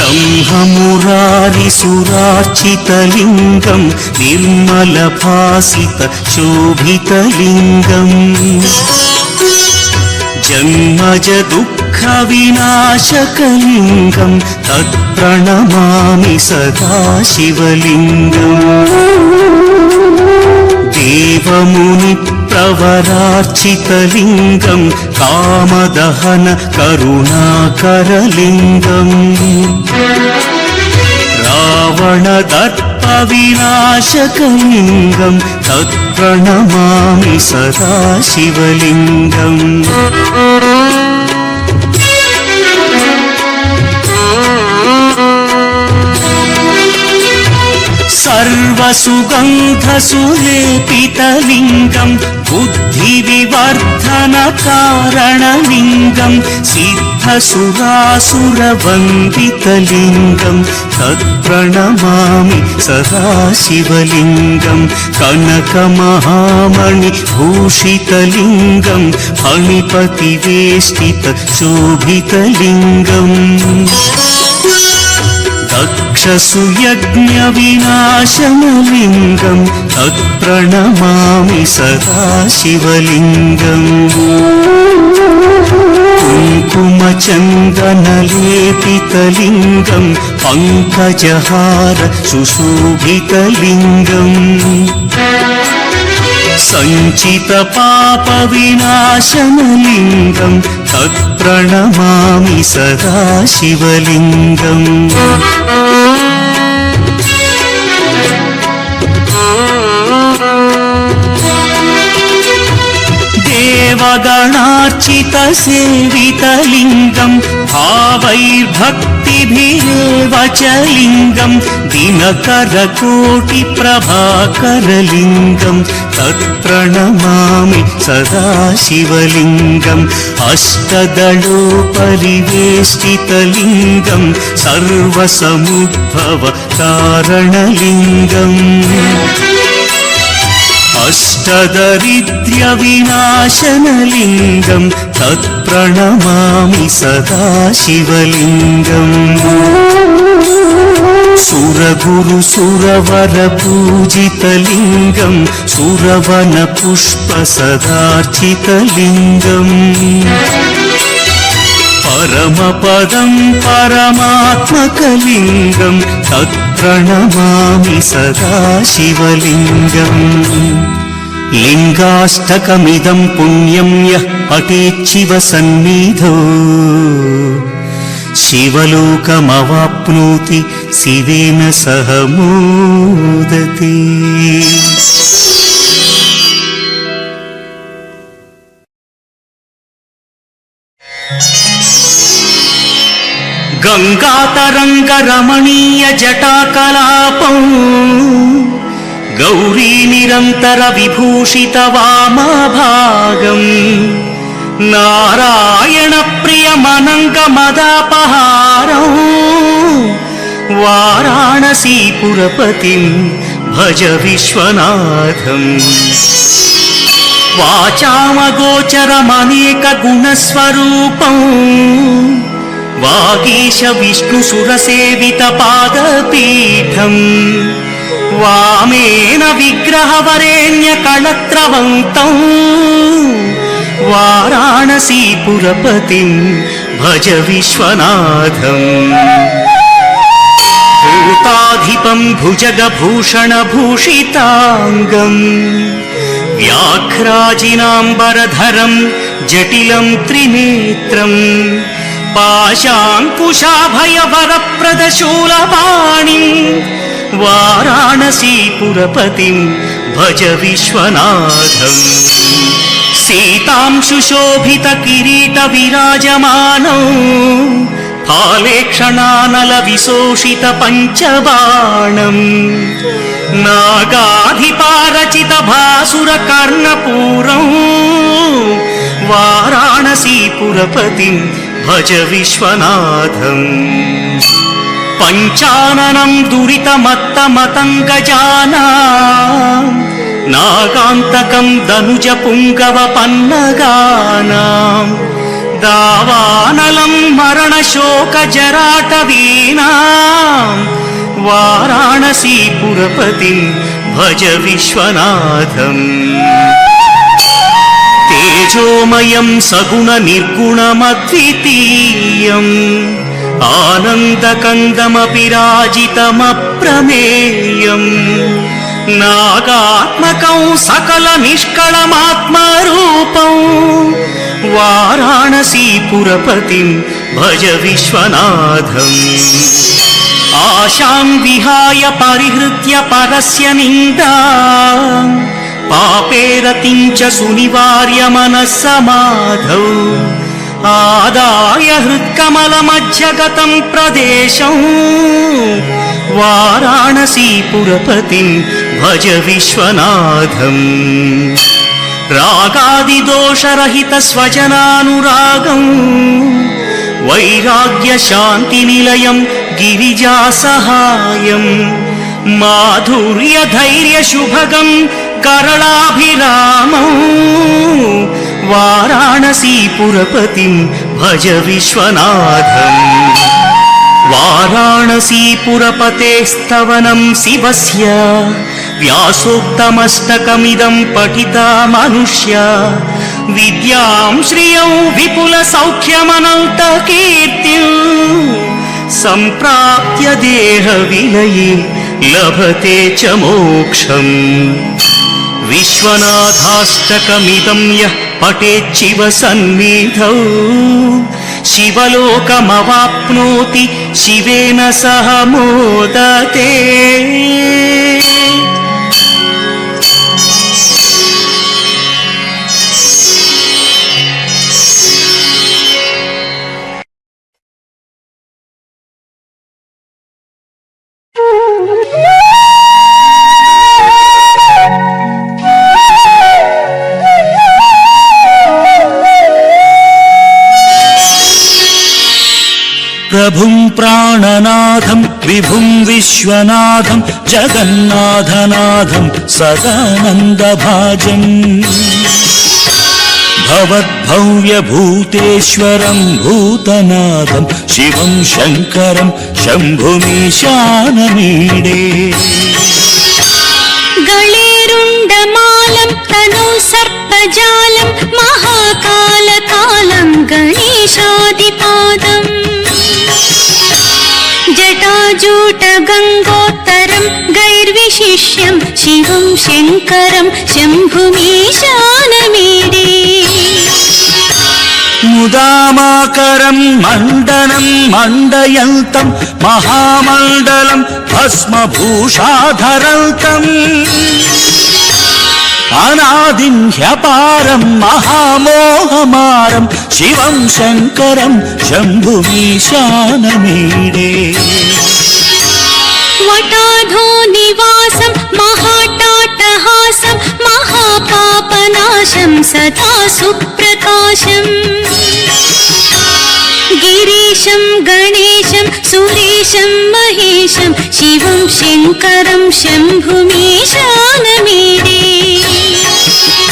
ब्रह्ममुरारिसुरार्चितलिङ्गं निर्मलभासितशोभितलिङ्गम् जन्मज दुःखविनाशकलिङ्गं तत्प्रणमामि सदा शिवलिङ्गम् देवमुनिप्रवरार्चितलिङ्गं कामदहन करुणाकरलिङ्गम् रावणदर्पविनाशकलिङ्गं तत्प्रणमामि सदा शिवलिङ्गम् सर्वसुगन्धसुलेपितलिङ्गं बुद्धिविवर्धनकारणलिङ्गं सिद्धसुरासुरवन्दितलिङ्गं तत्प्रणमामि सदा शिवलिङ्गं कनकमहामणिभूषितलिङ्गं फणिपतिवेष्टितशोभितलिङ्गम् दक्षसुयज्ञविनाशनलिङ्गं तत्प्रणमामि सदा शिवलिङ्गम् कुङ्कुमचन्दनलेपितलिङ्गं पङ्कजहार सुशोभितलिङ्गम् सञ्चितपापविनाशनलिङ्गं तत्प्रणमामि सदा शिवलिङ्गम् देवगणार्चितसेवितलिङ्गं भावैर्भक्तिभिरेव च लिङ्गं दिनकरकोटिप्रभाकरलिङ्गं तत्प्रणमामि सदा शिवलिङ्गम् अष्टदलोपरिवेष्टितलिङ्गं सर्वसमुद्भवकारणलिङ्गम् अष्टदरिद्र्यविनाशनलिङ्गं तत्प्रणमामि सदा शिवलिङ्गम् सुरगुरुसुरवरपूजितलिङ्गं सुरवनपुष्पसदार्चितलिङ्गम् परमपदं परमात्मकलिङ्गं तत्प्रणमामि सदा शिवलिङ्गम् लिङ्गाष्टकमिदं पुण्यं यः पठेच्छिव सन्निधौ शिवलोकमवाप्नोति शिवेन सह मोदते। गंगातरंगरमणीय जटाकलापं गौरी निरंतर विभूषित वामभागं नारायण प्रियमनंगमदापहारं वाराणसीपुरपतिं भज विश्वनाथम् वाचामगोचरमनेकगुणस्वरूपं वागीश विष्णुसुरसेवितपादपीठम् वामेन विग्रहवरेण्यकळत्रवन्तं वाराणसीपुरपतिं भज विश्वनाथम् भूताधिपं भुजगभूषणभूषिताङ्गम् व्याघ्राजिनाम्बरधरं जटिलं त्रिनेत्रम् पाशाङ्कुशाभयवरप्रदशूलपाणिं वाराणसीपुरपतिं भज विश्वनाथम् सीतां सुशोभितकिरीटविराजमानौ फालेक्षणानलविशोषितपञ्चबाणम् नागाधिपारचितभासुरकर्णपूरं वाराणसीपुरपतिं भज विश्वनाथम् पञ्चाननं दुरितमत्तमतङ्गजानां नागान्तकं दनुजपुङ्गवपन्नगानां दावानलं मरणशोकजराटवीनां वाराणसीपुरपतिं भज विश्वनाथम् तेजोमयं सगुणनिर्गुणमद्वितीयम् आनन्दकन्दमपि राजितमप्रमेयम् नागात्मकं सकलनिष्कळमात्मरूपं वाराणसीपुरपतिं भज विश्वनाथम् आशां विहाय परिहृत्य परस्य निन्दां पापेरतिं च सुनिवार्य मनस्समाधौ आदाय हृत्कमलमध्यगतं प्रदेशं वाराणसीपुरपतिं भज विश्वनाथम् रागादिदोषरहितस्वजनानुरागं वैराग्यशान्तिनिलयं गिरिजासहायं माधुर्यधैर्यशुभगं करलाभिरामं वाराणसीपुरपतिं भज विश्वनाथम् वाराणसीपुरपतेस्तवनं शिवस्य व्यासोक्तमष्टकमिदं पठिता मनुष्या विद्यां श्रियं विपुलसौख्यमनन्तकीर्तिं सम्प्राप्य देहविलये लभते च मोक्षम् विश्वनाथाष्टकमिदं यः पठेच्छिव सन्निधौ शिवलोकमवाप्नोति शिवेन सह मोदते प्रभुं प्राणनाथं विभुं विश्वनाथं जगन्नाथनाथं सदानन्दभाजम् भवद्भव्यभूतेश्वरं भूतनाथं शिवं शङ्करं शम्भुमीशानमीडे गळेरुण्डमालं तनु सर्पजालं महाकालकालं गणेशादिपादम् जटाजूटगङ्गोत्तरं गैर्विशिष्यं शिवं शङ्करं शम्भुमीशानमीडे मुदामाकरं मण्डनं मण्डयन्तं महामण्डलं भस्मभूषाधरन्तम् अनादिं ह्यपारं महामोहमारं शिवं शङ्करं शम्भुमीशानमीडे वटाधो निवासं महाटाटहासं महापापनाशं सदा सुप्रकाशम् गिरीशं गणेशं सुरेशं महेशं शिवं शङ्करं शम्भुमीशानमीडे